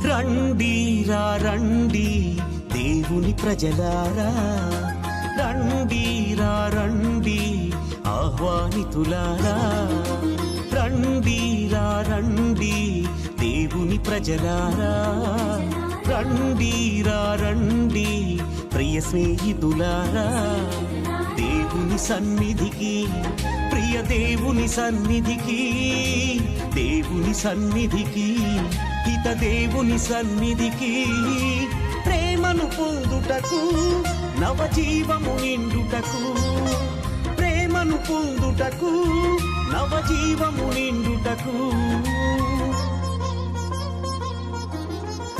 రండి రా రండి దేవుని ప్రజలారా, రండి రా రండి ఆహ్వానితులారా, రండి రా రండి దేవుని ప్రజలారా, రండి రా రండి ప్రియ స్నేహితులారా, దేవుని సన్నిధికి, ప్రియ దేవుని సన్నిధికి, దేవుని సన్నిధికి, హిత దేవుని సన్నిధికి, ప్రేమను పొందుటకు, నవజీవము నిండుటకు, ప్రేమను పొందుటకు, నవజీవము నిండుటకు,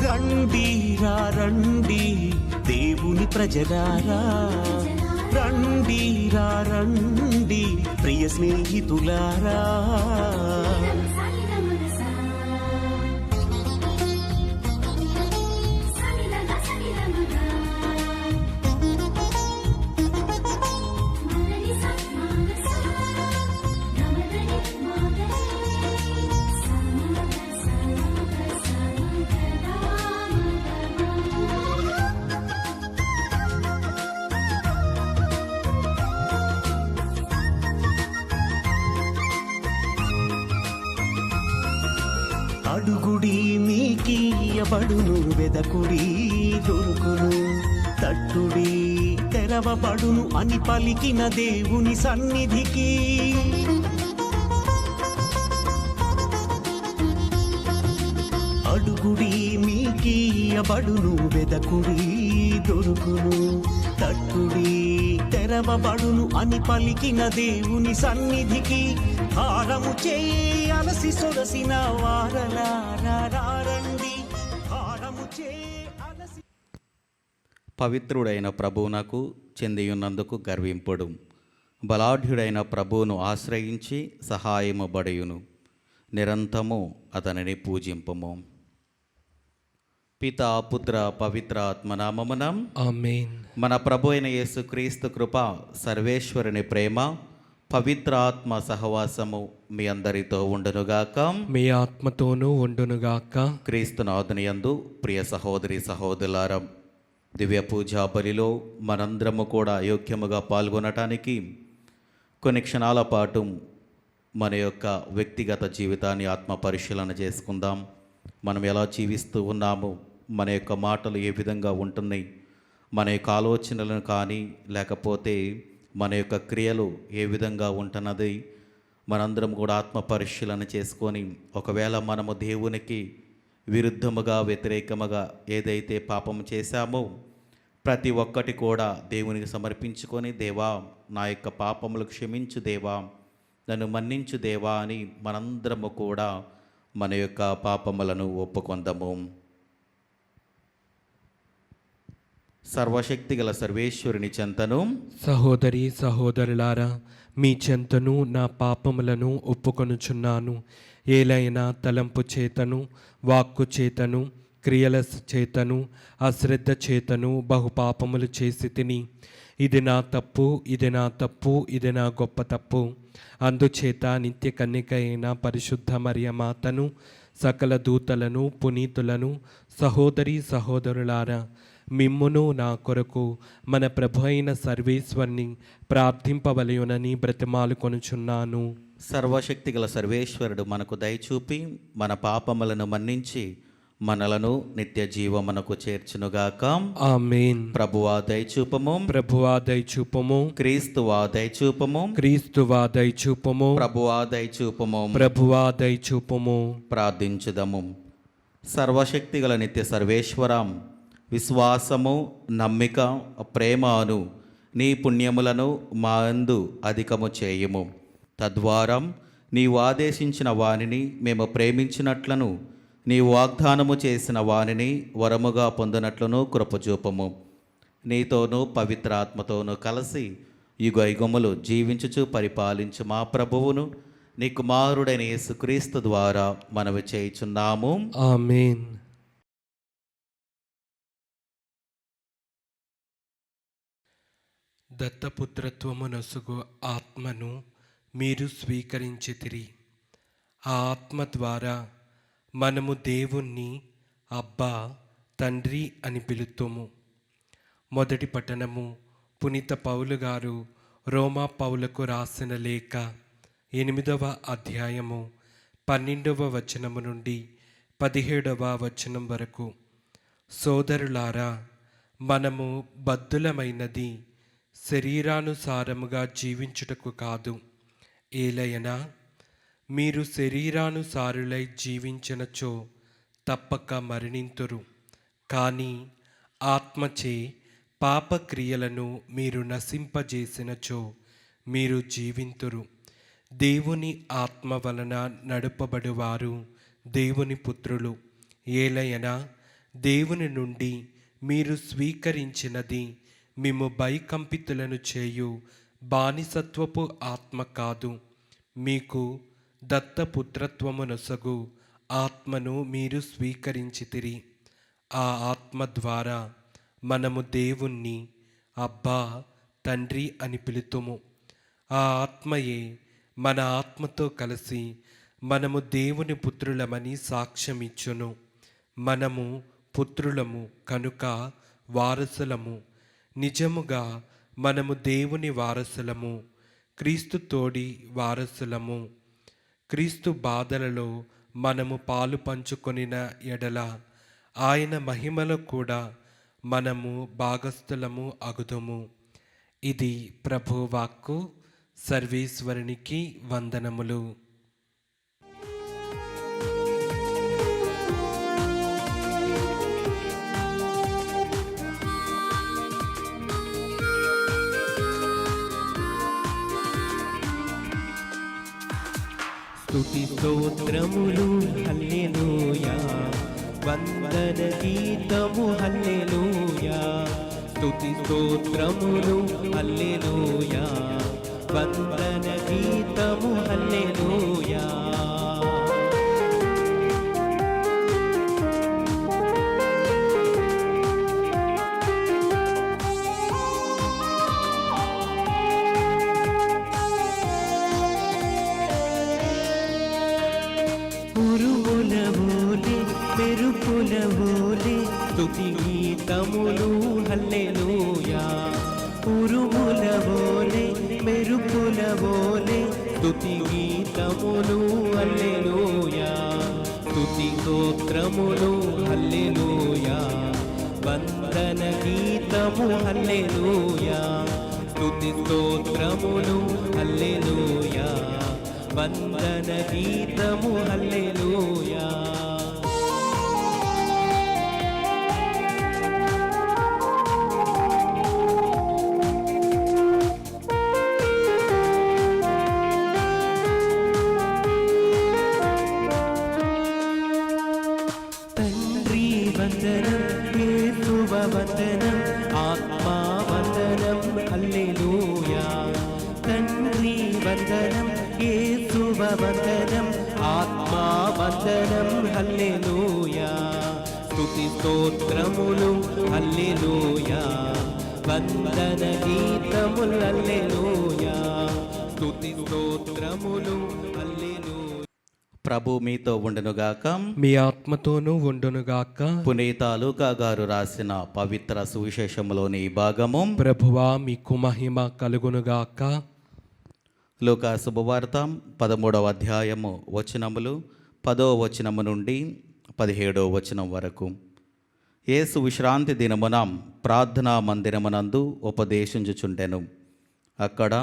రండి రా రండి దేవుని ప్రజలారా, రండి రా రండి ప్రియ స్నేహితులారా. అడుగుడి మీకియబడును, వెదకుడి దొరుకును, తట్టుడి తెరవబడును అని పలికిన దేవుని సన్నిధికి, అడుగుడి మీకియబడును, వెదకుడి దొరుకును, తట్టుడి తెరవబడును అని పలికిన దేవుని సన్నిధికి, హారము చేయి అలసి సొలసిన వారలారండి, హారము చేయి అలసి. పవిత్రుడైన ప్రభువునకు చెందియున్నందుకు గర్వింపుడు, బలాఢ్యుడైన ప్రభువును ఆశ్రయించి సహాయము బడియును, నిరంతరము అతనిని పూజింపము. పితా పుత్ర పవిత్ర ఆత్మనామమున ఆమేన్. మన ప్రభు అయిన యేసుక్రీస్తు కృప, సర్వేశ్వరుని ప్రేమ, పవిత్ర ఆత్మ సహవాసము మీ అందరితో ఉండునుగాక, మీ ఆత్మతోనూ ఉండునుగాక. క్రీస్తునాథుని యందు ప్రియ సహోదరి సహోదరులారా, దివ్య పూజా బలిలో మనందరము కూడా యోగ్యముగా పాల్గొనటానికి కొన్ని క్షణాల పాటు మన యొక్క వ్యక్తిగత జీవితాన్ని ఆత్మ పరిశీలన చేసుకుందాం. మనం ఎలా జీవిస్తూ ఉన్నాము, మన యొక్క మాటలు ఏ విధంగా ఉంటున్నాయి, మన యొక్క ఆలోచనలను కానీ లేకపోతే మన యొక్క క్రియలు ఏ విధంగా ఉంటున్నది, మనందరం కూడా ఆత్మ పరిశీలన చేసుకొని, ఒకవేళ మనము దేవునికి విరుద్ధముగా వ్యతిరేకముగా ఏదైతే పాపం చేశామో ప్రతి ఒక్కటి కూడా దేవునికి సమర్పించుకొని, దేవా నా యొక్క పాపములు క్షమించు దేవా, నన్ను మన్నించు దేవా అని మనందరము కూడా మన యొక్క పాపములను ఒప్పుకొందాము. సర్వశక్తిగల సర్వేశ్వరుని చెంతను, సహోదరి సహోదరులారా, మీ చెంతను నా పాపములను ఒప్పుకొనుచున్నాను. ఏలైనా తలంపు చేతను, వాక్కు చేతను, క్రియల చేతను, అశ్రద్ధ చేతను బహుపాపములు చేసి తిని, ఇది నా తప్పు, ఇది నా తప్పు, ఇది నా గొప్ప తప్పు. అందుచేత నిత్య కన్యక అయిన పరిశుద్ధ మరియ మాతను, సకల దూతలను పునీతులను సహోదరి సహోదరులారా, మిమ్మును నా కొరకు మన ప్రభు అయిన సర్వేశ్వరుని ప్రార్థింపవలయునని బ్రతిమాలు కొనుచున్నాను. సర్వశక్తిగల సర్వేశ్వరుడు మనకు దయచూపి మన పాపములను మన్నించి మనలను నిత్య జీవమునకు చేర్చునుగాక. ఆమేన్. ప్రభువా దయచూపము, ప్రభువా దయచూపము, క్రీస్తువా దయచూపము, క్రీస్తువా దయచూపము, ప్రభువా దయచూపము. ప్రభువా దయచూపము. ప్రార్థించుదము. సర్వశక్తిగల నిత్య సర్వేశ్వరం, విశ్వాసము, నమ్మిక, ప్రేమ అను నీ పుణ్యములను మా అందు అధికము చేయుము. తద్వారా నీవు ఆదేశించిన వానిని మేము ప్రేమించినట్లను, నీవు వాగ్దానము చేసిన వానిని వరముగా పొందినట్లును కృపచూపము. నీతోనూ పవిత్రాత్మతోనూ కలిసి యుగయుగములు జీవించుచు పరిపాలించు మా ప్రభువును నీ కుమారుడైన యేసుక్రీస్తు ద్వారా మనవి చేయుచున్నాము. ఆమేన్. దత్తపుత్రత్వము నొసుగు ఆత్మను మీరు స్వీకరించితిరి. ఆ ఆత్మ ద్వారా మనము దేవుణ్ణి అబ్బా, తండ్రి అని పిలుతుము. మొదటి పట్టణము పునీత పౌలు గారు రోమా పౌలకు రాసిన లేఖ 8వ అధ్యాయము 12వ వచనము నుండి 17వ వచనం వరకు. సోదరులారా, మనము బద్ధులమైనది శరీరానుసారముగా జీవించుటకు కాదు. ఏలయనా మీరు శరీరానుసారులై జీవించినచో తప్పక మరణింతురు. కానీ ఆత్మచే పాపక్రియలను మీరు నశింపజేసినచో మీరు జీవింతురు. దేవుని ఆత్మ వలన నడుపబడువారు దేవుని పుత్రులు. ఏలయనా దేవుని నుండి మీరు స్వీకరించినది మిమ్ము భయకంపితులను చేయు బానిసత్వపు ఆత్మ కాదు, మీకు దత్తపుత్రత్వము నొసగు ఆత్మను మీరు స్వీకరించితిరి. ఆ ఆత్మ ద్వారా మనము దేవుణ్ణి అబ్బా, తండ్రి అని పిలుతుము. ఆ ఆత్మయే మన ఆత్మతో కలిసి మనము దేవుని పుత్రులమని సాక్ష్యమిచ్చును. మనము పుత్రులము కనుక వారసులము. నిజముగా మనము దేవుని వారసులము, క్రీస్తు తోడి వారసులము. క్రీస్తు బాధలలో మనము పాలు పంచుకొనిన ఎడల ఆయన మహిమలో కూడా మనము భాగస్థులము అగుదుము. ఇది ప్రభువాక్కు. సర్వేశ్వరునికి వందనములు. స్తుతి స్తోత్రములు హల్లెలూయా, వందన గీతము హల్లెలూయా. స్తుతి స్తోత్రములు హల్లెలూయా, వందన గీతము హల్లెలూయా. మెరుపుల ఓలే స్తుతి గీతములు హల్లెలూయా. ఉరుముల ఓలే మెరుపుల ఓలే స్తుతి గీతములు హల్లెలూయా. స్తుతి స్తోత్రములు హల్లెలూయా, వందన గీతము హల్లెలూయా. స్తుతి స్తోత్రములు హల్లెలూయా, వందన గీతము హల్లెలూయా. తండ్రి వందనం, యేసువ వందనం, ఆత్మా వందనం హల్లెలూయా. తండ్రి వందనం, యేసువ వందనం, ఆత్మా వందనం హల్లెలూయా. స్తుతి స్తోత్రములు హల్లెలూయా, వందన గీతములు హల్లెలూయా. స్తుతి స్తోత్రములు హల్లెలూయా. ప్రభు మీతో ఉండునుగాక. మీ ఆత్మతోనూ ఉండునుగాక. పునీత లూకా గారు రాసిన పవిత్ర సువిశేషములోని ఈ భాగము. ప్రభువా మీకు మహిమ కలుగునుగాక. లూకా శుభవార్త 13వ అధ్యాయము వచనములు 10వ వచనము నుండి 17వ వచనం వరకు. యేసు విశ్రాంతి దినమున ప్రార్థనా మందిరమునందు ఉపదేశించుచుండెను. అక్కడ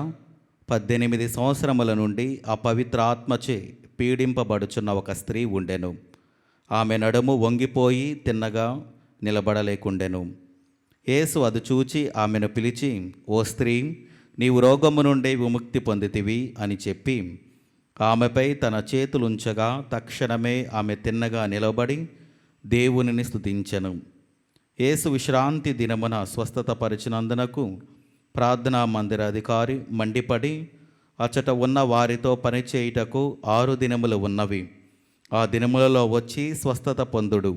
18 సంవత్సరముల నుండి అపవిత్ర ఆత్మచే పీడింపబడుచున్న ఒక స్త్రీ ఉండెను. ఆమె నడుము వంగిపోయి తిన్నగా నిలబడలేకుండెను. యేసు అది చూచి ఆమెను పిలిచి, ఓ స్త్రీ, నీవు రోగము నుండి విముక్తి పొందితివి అని చెప్పి ఆమెపై తన చేతులుంచగా తక్షణమే ఆమె తిన్నగా నిలబడి దేవునిని స్తుతించెను. యేసు విశ్రాంతి దినమున స్వస్థత పరిచినందునకు ప్రార్థనా మందిర అధికారి మండిపడి అచట ఉన్న వారితో పనిచేయుటకు 6 దినములు ఉన్నవి. ఆ దినములలో వచ్చి స్వస్థత పొందుడు,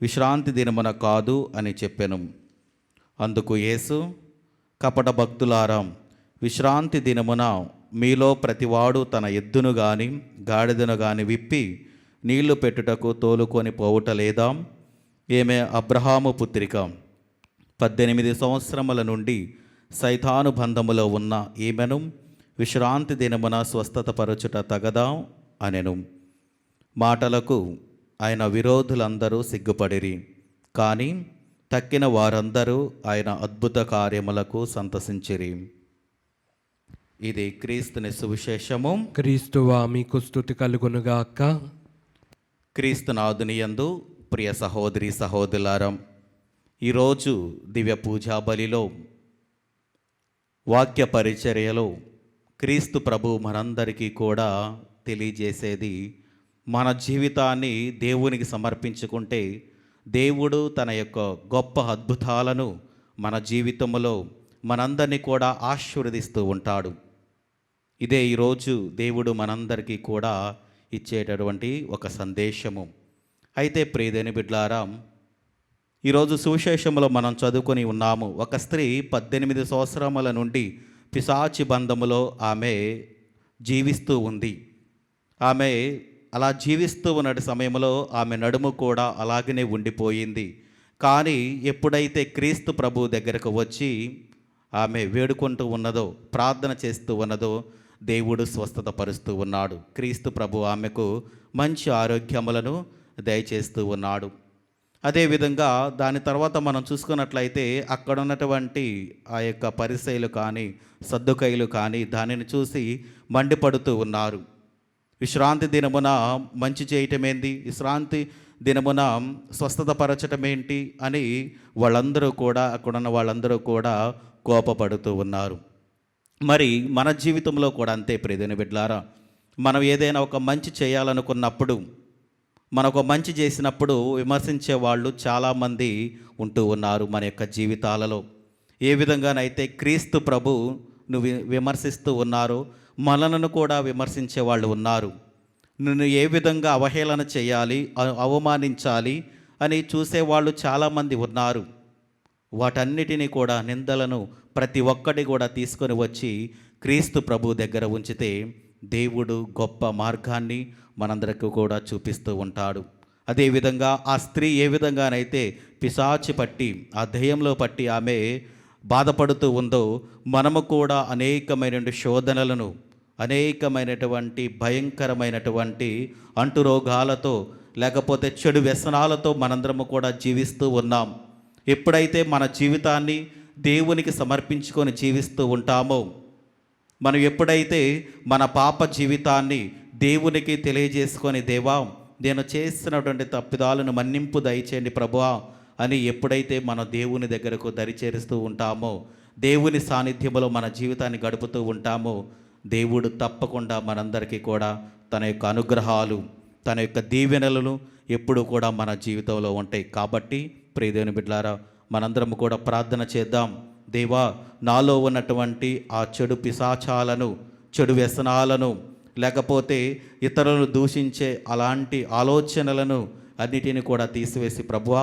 విశ్రాంతి దినమున కాదు అని చెప్పెను. అందుకు యేసు, కపట భక్తులారా, విశ్రాంతి దినమున మీలో ప్రతివాడు తన ఎద్దును గాని గాడిదను గాని విప్పి నీళ్లు పెట్టుటకు తోలుకొని పోవుటలేదా? ఈమె అబ్రహాము పుత్రిక. 18 సంవత్సరముల నుండి సైతాను బంధములో ఉన్న ఈమెను విశ్రాంతి దినమున స్వస్థత పరచుట తగదా అనెను. మాటలకు ఆయన విరోధులందరూ సిగ్గుపడిరి. కానీ తక్కిన వారందరూ ఆయన అద్భుత కార్యములకు సంతసించిరి. ఇది క్రీస్తుని సువిశేషము. క్రీస్తువా మీకు స్తుతి కలుగునుగాక. క్రీస్తునాథుని యందు ప్రియ సహోదరి సహోదరులారా, ఈరోజు దివ్య పూజా బలిలో వాక్య పరిచర్యలో క్రీస్తు ప్రభు మనందరికీ కూడా తెలియజేసేది, మన జీవితాన్ని దేవునికి సమర్పించుకుంటే దేవుడు తన యొక్క గొప్ప అద్భుతాలను మన జీవితంలో మనందరినీ కూడా ఆశీర్వదిస్తూ ఉంటాడు. ఇదే ఈరోజు దేవుడు మనందరికీ కూడా ఇచ్చేటటువంటి ఒక సందేశము. అయితే ప్రియదేని బిడ్లారా, ఈరోజు సువిశేషంలో మనం చదువుకొని ఉన్నాము. ఒక స్త్రీ 18 సంవత్సరముల నుండి పిశాచి బంధములో ఆమె జీవిస్తూ ఉంది. ఆమె అలా జీవిస్తూ ఉన్న సమయంలో ఆమె నడుము కూడా అలాగనే ఉండిపోయింది. కానీ ఎప్పుడైతే క్రీస్తు ప్రభు దగ్గరకు వచ్చి ఆమె వేడుకుంటూ ఉన్నదో, ప్రార్థన చేస్తూ ఉన్నదో, దేవుడు స్వస్థత పరుస్తూ ఉన్నాడు. క్రీస్తు ప్రభు ఆమెకు మంచి ఆరోగ్యములను దయచేస్తూ ఉన్నాడు. అదేవిధంగా దాని తర్వాత మనం చూసుకున్నట్లయితే అక్కడ ఉన్నటువంటి ఆ యొక్క పరిసయ్యులు కానీ సద్దుకయ్యులు కానీ దానిని చూసి మండిపడుతూ ఉన్నారు. విశ్రాంతి దినమున మంచి చేయటమేంటి, విశ్రాంతి దినమున స్వస్థత పరచటం ఏంటి అని వాళ్ళందరూ కూడా, అక్కడున్న వాళ్ళందరూ కూడా కోపపడుతూ ఉన్నారు. మరి మన జీవితంలో కూడా అంతే ప్రియదేని బిడ్డలారా. మనం ఏదైనా ఒక మంచి చేయాలనుకున్నప్పుడు, మనకు మంచి చేసినప్పుడు విమర్శించే వాళ్ళు చాలామంది ఉంటూ ఉన్నారు మన యొక్క జీవితాలలో. ఏ విధంగానైతే క్రీస్తు ప్రభు నువ్వు విమర్శిస్తూ ఉన్నారో, మనలను కూడా విమర్శించే వాళ్ళు ఉన్నారు. నిన్ను ఏ విధంగా అవహేళన చేయాలి, అవమానించాలి అని చూసేవాళ్ళు చాలామంది ఉన్నారు. వాటన్నిటినీ కూడా, నిందలను ప్రతి ఒక్కటి కూడా తీసుకొని వచ్చి క్రీస్తు ప్రభు దగ్గర ఉంచితే దేవుడు గొప్ప మార్గాన్ని మనందరికీ కూడా చూపిస్తూ ఉంటాడు. అదేవిధంగా ఆ స్త్రీ ఏ విధంగానైతే పిశాచి పట్టి, ఆ దయ్యంలో పట్టి ఆమె బాధపడుతూ ఉందో, మనము కూడా అనేకమైన శోధనలను, అనేకమైనటువంటి భయంకరమైనటువంటి అంటురోగాలతో లేకపోతే చెడు వ్యసనాలతో మనందరము కూడా జీవిస్తూ ఉన్నాం. ఎప్పుడైతే మన జీవితాన్ని దేవునికి సమర్పించుకొని జీవిస్తూ ఉంటామో, మనం ఎప్పుడైతే మన పాప జీవితాన్ని దేవునికి తెలియజేసుకొని, దేవా నేను చేస్తున్నటువంటి తప్పిదాలను మన్నింపు దయచేయండి ప్రభువా అని ఎప్పుడైతే మన దేవుని దగ్గరకు దరిచేరుస్తూ ఉంటామో, దేవుని సాన్నిధ్యంలో మన జీవితాన్ని గడుపుతూ ఉంటామో, దేవుడు తప్పకుండా మనందరికీ కూడా తన యొక్క అనుగ్రహాలు, తన యొక్క దీవెనలను ఎప్పుడు కూడా మన జీవితంలో ఉంటాయి. కాబట్టి ప్రియదేవుని బిడ్డలారా, మనందరం కూడా ప్రార్థన చేద్దాం. దేవా, నాలో ఉన్నటువంటి ఆ చెడు పిశాచాలను, చెడు వ్యసనాలను, లేకపోతే ఇతరులను దూషించే అలాంటి ఆలోచనలను అన్నిటిని కూడా తీసివేసి ప్రభువా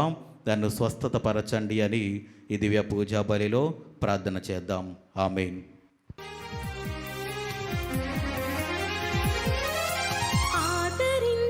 నన్ను స్వస్థత పరచండి అని ఈ దివ్య పూజా బలిలో ప్రార్థన చేద్దాం. ఆమేన్. ఆదరించు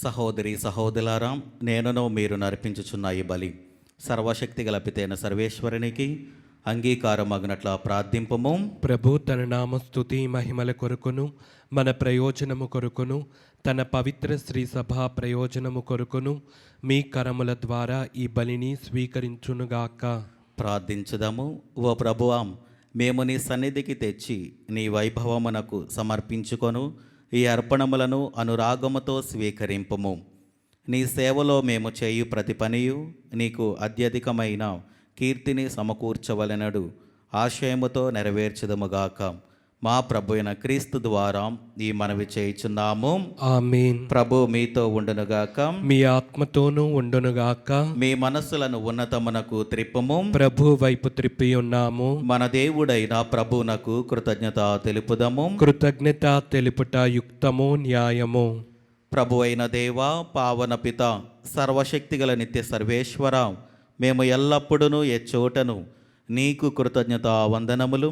సహోదరి సహోదరులారా, నేనును మీరు నర్పించుచున్న ఈ బలి సర్వశక్తి గల పితైన సర్వేశ్వరునికి అంగీకారమగినట్ల ప్రార్థింపము. ప్రభు తన నామ స్తుతి మహిమల కొరకును మన ప్రయోజనము కొరకును తన పవిత్ర శ్రీ సభా ప్రయోజనము కొరకును మీ కరముల ద్వారా ఈ బలిని స్వీకరించునుగాక. ప్రార్థించుదాము. ఓ ప్రభువా, మేము నీ సన్నిధికి తెచ్చి నీ వైభవమునకు సమర్పించుకొను ఈ అర్పణములను అనురాగముతో స్వీకరింపుము. నీ సేవలో మేము చేయు ప్రతి పనియు నీకు అత్యధికమైన కీర్తిని సమకూర్చవలెనడు ఆశయముతో నెరవేర్చుదముగాక. మా ప్రభు అయిన క్రీస్తు ద్వారా ఈ మనవి చేయుచున్నాము. ఆమేన్. ప్రభు మీతో ఉండునుగాక. మీ ఆత్మతోనూ ఉండునుగాక. మీ మనస్సులను ఉన్నతమునకు త్రిప్పుము. ప్రభు వైపు త్రిప్పి ఉన్నాము. మన దేవుడైన ప్రభువునకు కృతజ్ఞత తెలుపుదము. కృతజ్ఞత తెలుపుట యుక్తము న్యాయము. ప్రభు అయిన దేవా, పావన పిత, సర్వశక్తిగల నిత్య సర్వేశ్వర, మేము ఎల్లప్పుడూ ఎచ్చోటను నీకు కృతజ్ఞత వందనములు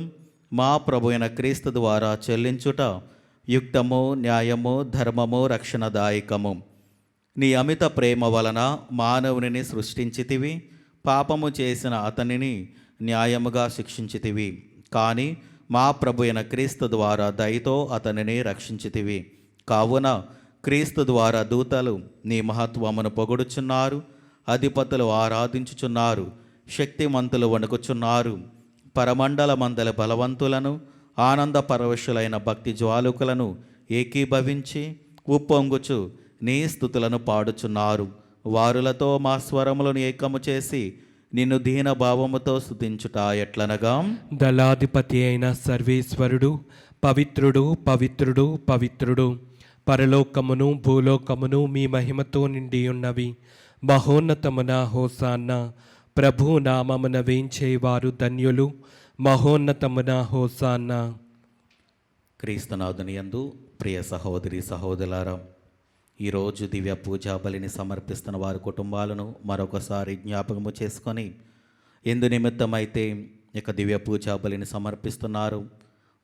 మా ప్రభు అయిన క్రీస్తు ద్వారా చెల్లించుట యుక్తము, న్యాయము, ధర్మము, రక్షణదాయకము. నీ అమిత ప్రేమ వలన మానవునిని సృష్టించితివి, పాపము చేసిన అతనిని న్యాయముగా శిక్షించితివి. కానీ మా ప్రభు అయిన క్రీస్తు ద్వారా దయతో అతనిని రక్షించితివి. కావున క్రీస్తు ద్వారా దూతలు నీ మహత్వమును పొగుడుచున్నారు, అధిపతులు ఆరాధించుచున్నారు, శక్తిమంతులు వణుకుచున్నారు. పరమండల మందల బలవంతులను ఆనంద పరవశులైన భక్తి జ్వాలుకులను ఏకీభవించి ఉప్పొంగుచు నీ స్తుతులను పాడుచున్నారు. వారులతో మా స్వరములను ఏకము చేసి నిన్ను దీనభావముతో స్తుతించుట ఎట్లనగా, దళాధిపతి అయిన సర్వేశ్వరుడు పవిత్రుడు, పవిత్రుడు, పవిత్రుడు. పరలోకమును భూలోకమును మీ మహిమతో నిండి ఉన్నవి. మహోన్నతమున హోసాన్న. ప్రభు నామమున వేంచేవారు ధన్యులు. మహోన్నతమున హోసాన్న. క్రీస్తునాథుని యందు ప్రియ సహోదరి సహోదరులారా, ఈరోజు దివ్య పూజా బలిని సమర్పిస్తున్న వారి కుటుంబాలను మరొకసారి జ్ఞాపకము చేసుకొని ఎందు నిమిత్తమైతే ఇక దివ్య పూజా బలిని సమర్పిస్తున్నారు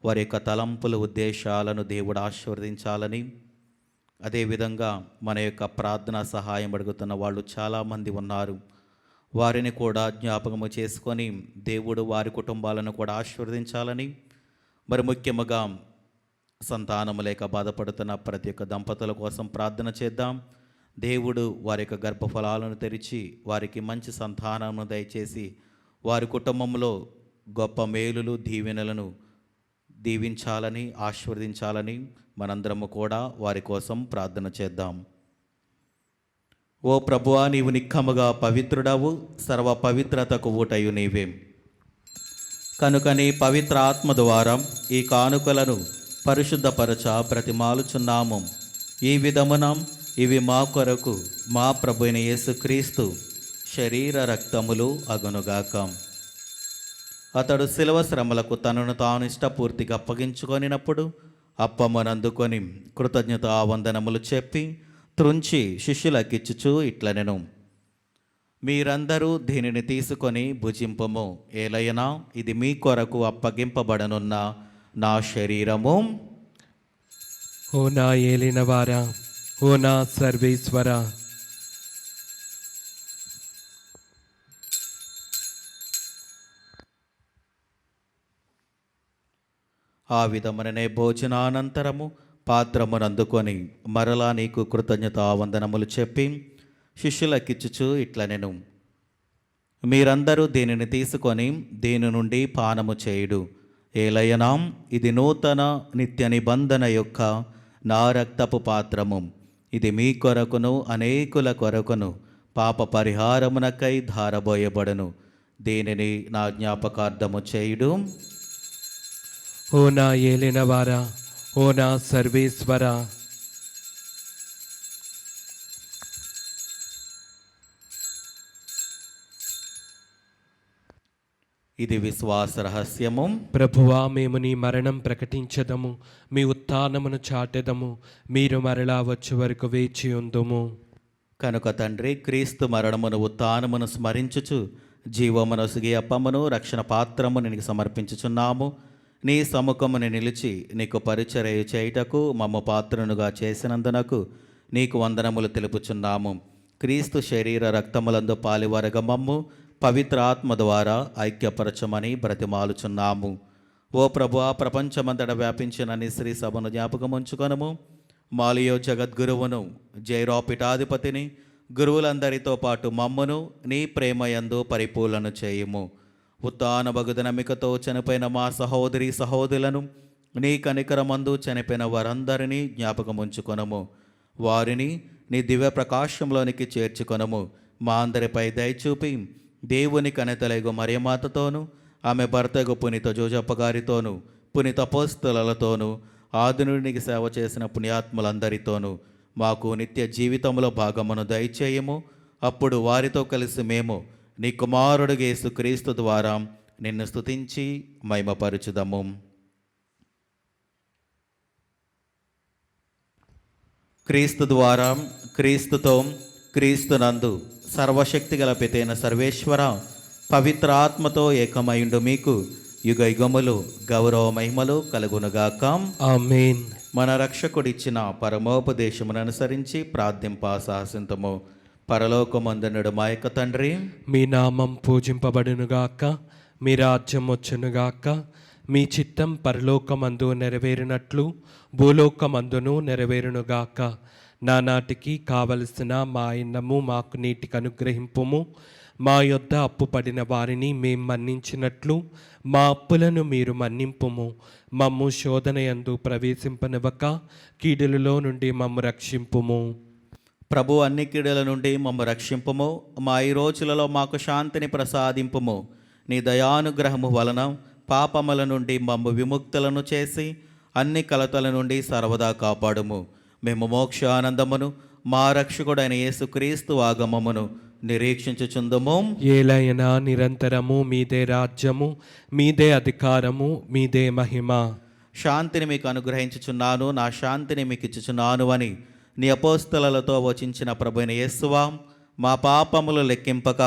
వారి యొక్క తలంపుల ఉద్దేశాలను దేవుడు ఆశీర్వదించాలని, అదేవిధంగా మన యొక్క ప్రార్థన సహాయం అడుగుతున్న వాళ్ళు చాలామంది ఉన్నారు. వారిని కూడా జ్ఞాపకము చేసుకొని దేవుడు వారి కుటుంబాలను కూడా ఆశీర్వదించాలని, మరి ముఖ్యముగా సంతానము లేక బాధపడుతున్న ప్రతి ఒక్క దంపతుల కోసం ప్రార్థన చేద్దాం. దేవుడు వారి యొక్క గర్భఫలాలను తెరిచి వారికి మంచి సంతానమును దయచేసి వారి కుటుంబంలో గొప్ప మేలులు దీవెనలను దీవించాలని, ఆశీర్వదించాలని మనందరము కూడా వారి కోసం ప్రార్థన చేద్దాం. ఓ ప్రభువా, నీవు నిక్కముగా పవిత్రుడవు, సర్వ పవిత్రతకు ఊటయు నీవే. కనుక నీ పవిత్ర ఆత్మ ద్వారా ఈ కానుకలను పరిశుద్ధపరచ ప్రతిమాలుచున్నాము. ఈ విధమున ఇవి మా కొరకు మా ప్రభువైన యేసుక్రీస్తు శరీర రక్తములు అగునుగాక. అతడు శిలువ శ్రమలకు తనను తాను ఇష్టపూర్తిగా అప్పగించుకొనినప్పుడు అప్పమ్మనందుకొని కృతజ్ఞత వందనములు చెప్పి త్రుంచి శిష్యులకిచ్చుచు ఇట్లనెను, మీరందరూ దీనిని తీసుకొని భుజింపము. ఏలయనా ఇది మీ కొరకు అప్పగింపబడనున్న నా శరీరము. ఓ నా ఏలినవారా, ఓ నా సర్వేశ్వర, ఆ విధముననే భోజనానంతరము పాత్రమునందుకొని మరలా నీకు కృతజ్ఞత వందనములు చెప్పి శిష్యులకిచ్చుచు ఇట్లనెను, మీరందరూ దీనిని తీసుకొని దీని నుండి పానము చేయుడు. ఏలయనా ఇది నూతన నిత్య నిబంధన యొక్క నా రక్తపు పాత్రము. ఇది మీ కొరకును అనేకుల కొరకును పాప పరిహారమునకై ధారబోయబడును. దీనిని నా జ్ఞాపకార్థము చేయుడు. ఓ నా ఏలినవారా, ఓ నా సర్వేశ్వర, ఇది విశ్వాస రహస్యము. ప్రభువా, మేము నీ మరణం ప్రకటించదము, మీ ఉత్థానమును చాటెదము. మీరు మరలా వచ్చే వరకు వేచి ఉందుము. కనుక తండ్రి, క్రీస్తు మరణమును ఉత్థానమును స్మరించుచు జీవమునొసిగి అప్పమును రక్షణ పాత్రమును నీకు సమర్పించుచున్నాము. నీ సముఖముని నిలిచి నీకు పరిచర్య చేయుటకు మమ్మ పాత్రనుగా చేసినందునకు నీకు వందనములు తెలుపుచున్నాము. క్రీస్తు శరీర రక్తములందు పాలివరగ మమ్ము పవిత్ర ఆత్మ ద్వారా ఐక్యపరచమని బ్రతిమాలుచున్నాము. ఓ ప్రభువా, ప్రపంచమంతటా వ్యాపించిన నీ శ్రీ సభను జ్ఞాపకముంచుకొనుము. మాలియో జగద్గురువును, జైరో పీఠాధిపతిని, గురువులందరితో పాటు మమ్మును నీ ప్రేమయందు పరిపూర్ణను చేయుము. ఉత్తాన బగుదనమికతో చనిపోయిన మా సహోదరి సహోదరులను, నీ కనికరమందు చనిపోయిన వారందరినీ జ్ఞాపకముంచుకొనుము. వారిని నీ దివ్య ప్రకాశంలోనికి చేర్చుకొనుము. మా అందరిపై దయచూపి దేవుని కనెతలైగు మరియమాతతోనూ, ఆమె భర్తగు పునీత జోజప్ప గారితోనూ, పునీత అపోస్తలులతోనూ, ఆధునునికి సేవ చేసిన పుణ్యాత్ములందరితోనూ మాకు నిత్య జీవితంలో భాగమును దయచేయము. అప్పుడు వారితో కలిసి మేము నీ కుమారుడు యేసుక్రీస్తు ద్వారా నిన్ను స్తుతించి మహిమపరచుదము. క్రీస్తు ద్వారా, క్రీస్తుతో, క్రీస్తునందు సర్వశక్తి గల పితైన సర్వేశ్వర, పవిత్ర ఆత్మతో ఏకమైండు మీకు యుగ యుగములు గౌరవ మహిమలు కలుగునుగాక. ఆమేన్. మన రక్షకుడిచ్చిన పరమోపదేశమును అనుసరించి ప్రార్థింప సాహసింతము. పరలోకమందునుడు మా యొక్క తండ్రి, మీ నామం పూజింపబడునుగాక, మీ రాజ్యం వచ్చునుగాక, మీ చిత్తం పరలోకమందు నెరవేరినట్లు భూలోకమందును నెరవేరునుగాక. నానాటికి కావలసిన మా అన్నము మాకు నీటికి అనుగ్రహింపుము. మా యొద్ద అప్పు పడిన వారిని మేం మన్నించినట్లు మా అప్పులను మీరు మన్నింపుము. మమ్ము శోధనయందు ప్రవేశింపనివ్వక కీడులలో నుండి మమ్ము రక్షింపుము. ప్రభు అన్ని కీడుల నుండి మమ్ము రక్షింపుము. మా ఈ రోజులలో మాకు శాంతిని ప్రసాదింపుము. నీ దయానుగ్రహము వలన పాపముల నుండి మమ్ము విముక్తులను చేసి అన్ని కలతల నుండి సర్వదా కాపాడుము. మేము మోక్షానందమును మా రక్షకుడైన యేసుక్రీస్తు ఆగమమును నిరీక్షించుచుందుము. ఏలైనా నిరంతరము మీదే రాజ్యము, మీదే అధికారము, మీదే మహిమ. శాంతిని మీకు అనుగ్రహించుచున్నాను, నా శాంతిని మీకు ఇచ్చుచున్నాను అని నీ అపోస్తలతో వచించిన ప్రభువైన యేసువా, మా పాపములు లెక్కింపక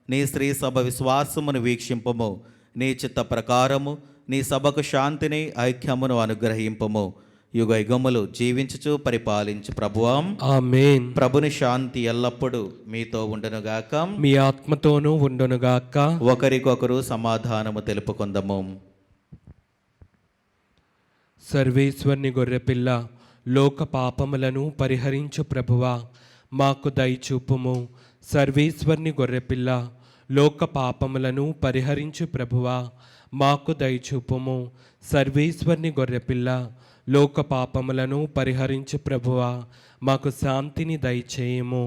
నీ శ్రీ సభ విశ్వాసమును వీక్షింపము. నీ చిత్త ప్రకారము నీ సభకు శాంతిని ఐక్యమును అనుగ్రహింపము. యుగ యుగములు జీవించుచు పరిపాలించు ప్రభువా. ఆమేన్. ప్రభుని శాంతి ఎల్లప్పుడూ మీతో ఉండునుగాక, మీ ఆత్మతోనూ ఉండునుగాక. ఒకరికొకరు సమాధానము తెలుపుకుందము. సర్వేశ్వరుని గొర్రెపిల్ల, లోక పాపములను పరిహరించు ప్రభువా, మాకు దయచూపుము. సర్వేశ్వరుని గొర్రెపిల్ల, లోక పాపములను పరిహరించు ప్రభువా, మాకు దయచూపుము. సర్వేశ్వరుని గొర్రెపిల్ల, లోక పాపములను పరిహరించు ప్రభువా, మాకు శాంతిని దయచేయము.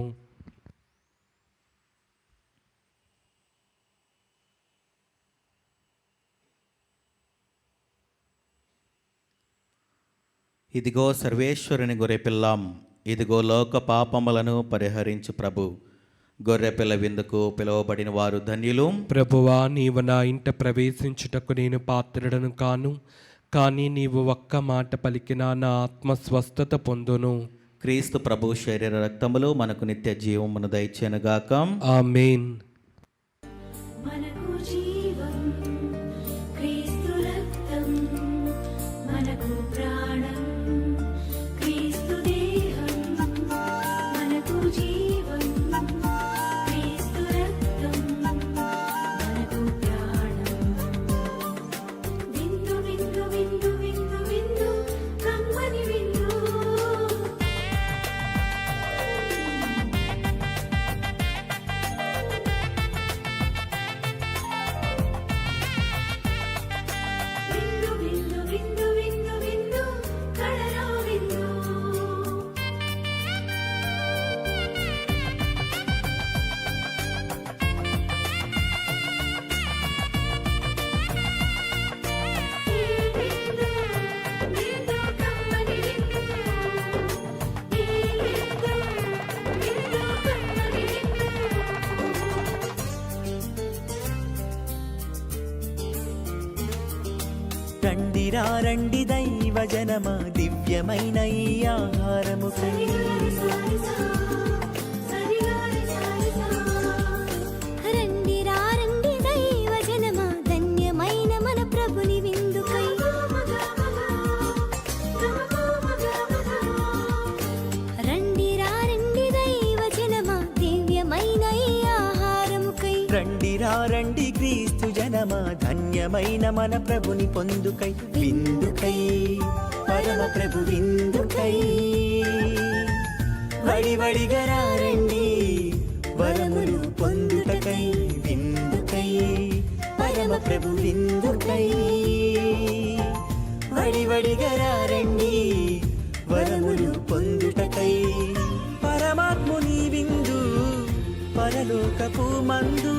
ఇదిగో సర్వేశ్వరుని గొర్రెపిల్లాం, ఇదిగో లోక పాపములను పరిహరించు ప్రభు. గొర్రెపిల్ల విందుకు పిలువబడిన వారు ధన్యులు. ప్రభువా, నీవు నా ఇంట ప్రవేశించుటకు నేను పాత్రుడను కాను, కానీ నీవు ఒక్క మాట పలికినా నా ఆత్మ స్వస్థత పొందును. క్రీస్తు ప్రభు శరీర రక్తములు మనకు నిత్య జీవమును దయచేనుగాక. ఆమేన్. మనకు జీవం క్రీస్తు రక్తం, మనకు ప్రాణం క్రీస్తు దేహం. మనకు జీవం క్రీస్తు రక్తం, మనకు ప్రాణం. విందు విందు విందు విందు విందు కమ్మని విందు. విందు విందు విందు విందు విందు కడరా విందు. ఈ విందు విందు కమ్మని విందు. ఈ విందు విందు కమ్మని విందు. రండిరా రండి దైవ జనమ, దివ్యమైన ఈ ఆహారము రండి రండి దైవ జనమా, ధన్యమైన మన ప్రభుని విందుకై. రండి రండి క్రీస్తు జనమా, ధన్యమైన మన ప్రభుని పొందుకై విందుకై, పరమ ప్రభు విందుకై. వడివడిగా రండి వరములు పొందుటకై విందుకై, పరమ ప్రభు విందుకై. వడివడిగా రండి వరములు పొందుటకై, పరమాత్ముని విందు పరలోకపు మందు,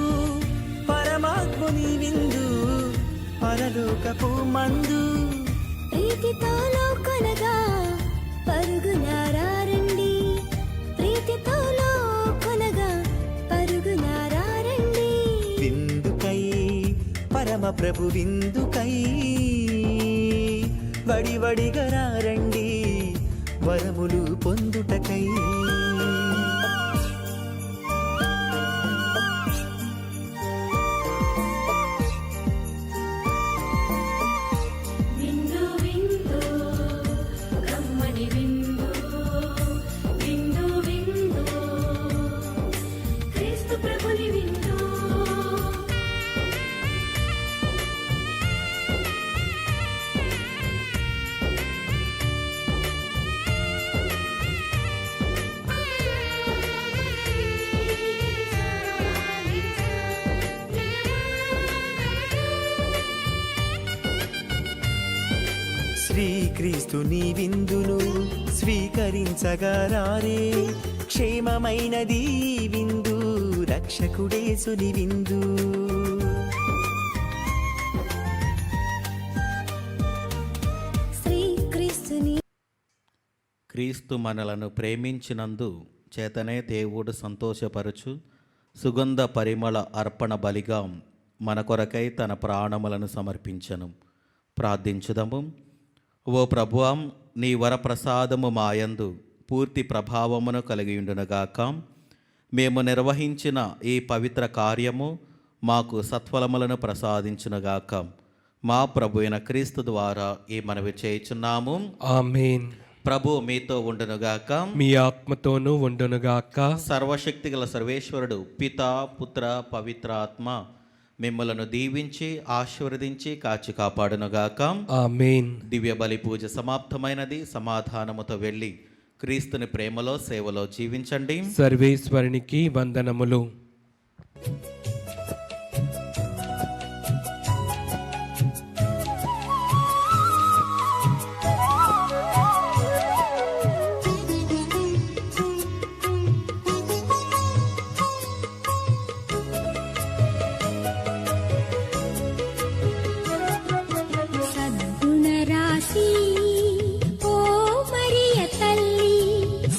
పరమాత్ముని విందు పరలోకపు మందు. ప్రీతితో లోకొనగా పరుగులారా రండి, ప్రీతితో లోకొనగా పరుగులారా రండి. విందుకై పరమ ప్రభు విందుకై, వడివడిగా రండి వరములు పొందుటకై. విందు విందు కమ్మని విందు, విందు విందు క్రీస్తు ప్రభుని విందు. శ్రీక్రీస్తుని విందును స్వీకరించగా రారే, క్షేమమైనది ఈ విందు, రక్షకుడేసుని విందు. శ్రీక్రీస్తుని క్రీస్తు మనలను ప్రేమించినందు చేతనే దేవుడు సంతోషపరచు సుగంధ పరిమళ అర్పణ బలిగా మన కొరకై తన ప్రాణములను సమర్పించను. ప్రార్థించుదము. ఓ ప్రభువా, నీ వరప్రసాదము మాయందు పూర్తి ప్రభావమును కలిగియుండునుగాక. మేము నిర్వహించిన ఈ పవిత్ర కార్యము మాకు సత్ఫలములను ప్రసాదించునుగాక. మా ప్రభు అయిన క్రీస్తు ద్వారా ఈ మనవి చేయుచున్నాము. ఆమేన్. ప్రభు మీతో ఉండునుగాక. మీ ఆత్మతోనూ ఉండునుగాక. సర్వశక్తిగల సర్వేశ్వరుడు పితా పుత్ర పవిత్రాత్మ మిమ్మలను దీవించి ఆశీర్వదించి కాచి కాపాడునుగాక. ఆమేన్. దివ్య బలి పూజ సమాప్తమైనది. సమాధానముతో వెళ్ళి క్రీస్తుని ప్రేమలో సేవలో జీవించండి. సర్వేశ్వరునికి వందనములు. సద్గుణరాశి ఓ మరియ తల్లి,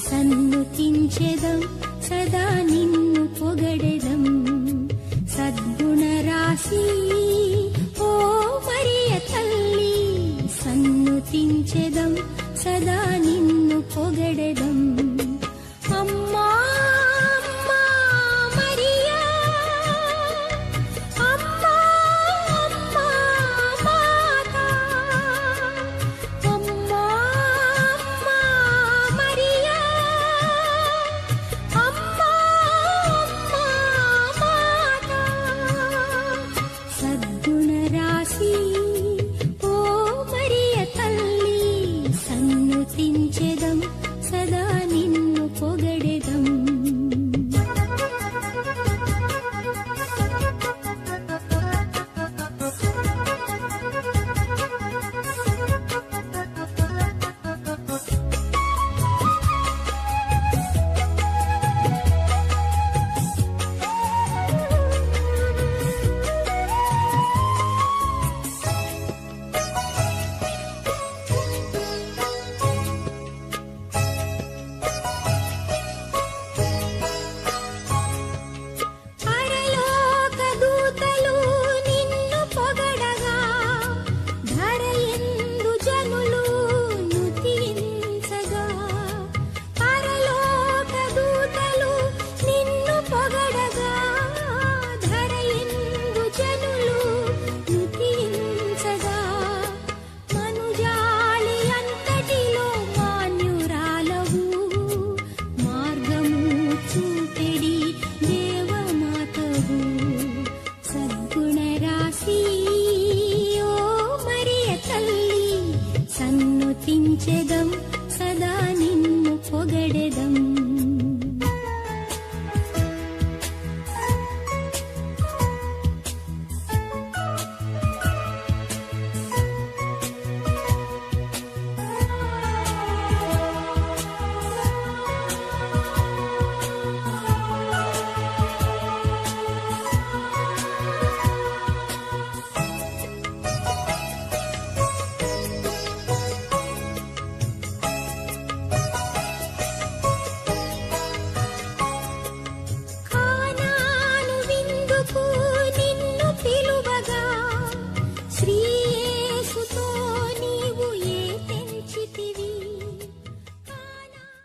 సన్నుతించెదం సదా నిన్ను పొగడెదం. సద్గుణరాశి